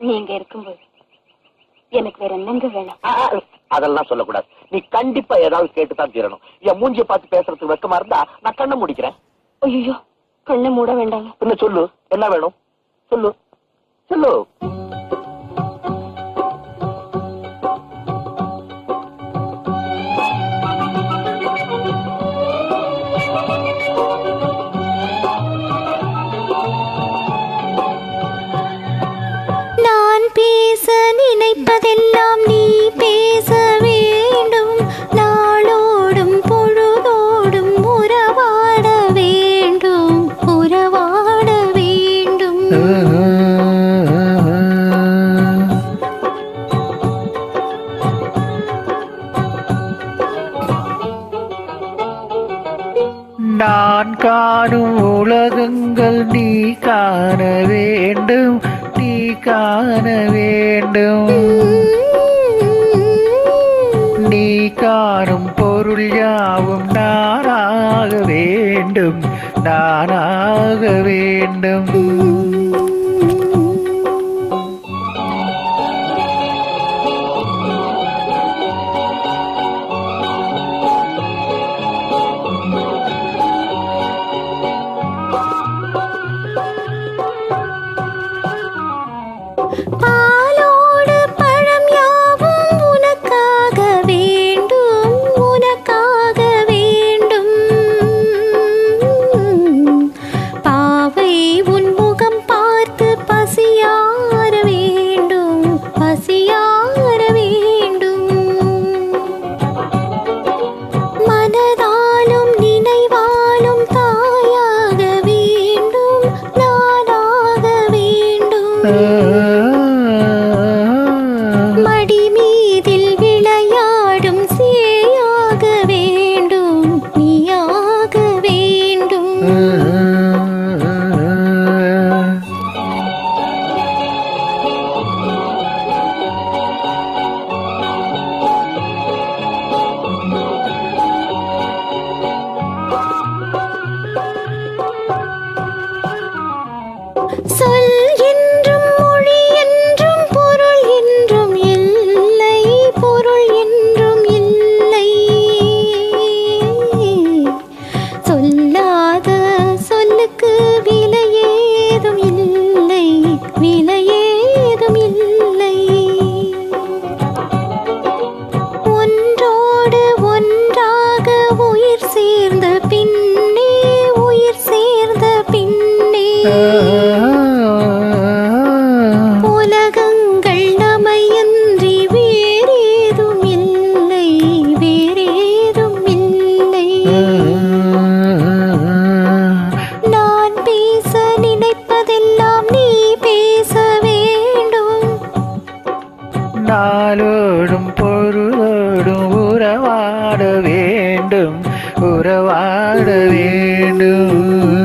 நீங்க இருக்கும்போது எனக்கு வேற என்னங்க வேணும்? அதெல்லாம் சொல்லக்கூடாது. நீ கண்டிப்பா ஏதாவது கேட்டுதான் தீரணும். என் மூஞ்சிய பார்த்து பேசுறதுக்கு வெக்கமா இருந்தா நான் கண்ணை முடிக்கிறேன். ஐயோ, கண்ணை மூட வேண்டாங்க. என்ன சொல்லு, என்ன வேணும் சொல்லு சொல்லு. நான் பேச நினைப்பதெல்லாம் நீ பேச வேண்டும். நாளோடும் பொழுதோடும் உறவாட வேண்டும், உறவாட வேண்டும். நான் காணும் உலகங்கள் நீ காண வேண்டும், நீ காண வேண்டும். நீ காணும் பொருள் யாவும் நானாக வேண்டும், நானாக வேண்டும். பாலோடு பழம் யாவும் உனக்காக வேண்டும், உனக்காக வேண்டும். பாவை உன் முகம் பார்த்து பசியார வேண்டும், பசியார வேண்டும். மனதாலும் நினைவாலும் தாயாக வேண்டும், நானாக வேண்டும். மடி மீதில் விளையாடும் சேயாக வேண்டும், நீயாக வேண்டும். சொல் என்றும் மொழி என்றும் பொருள் என்றும் இல்லை, பொருள் என்றும் இல்லை. சொல்லாத சொல்லுக்கு விலையேதும் இல்லை, விலையேதும் இல்லை. ஒன்றோடு ஒன்றாக உயிர் சேர்ந்த பின்னே, உயிர் சேர்ந்த பின்னே உலகங்கள் நமையன்றி வேறேதும் இல்லை, வேறேதும் இல்லை. நான் பேச நினைப்பதெல்லாம் நீ பேச வேண்டும். நாளோடும் பொருளோடும் உறவாட வேண்டும், உறவாட வேண்டும்.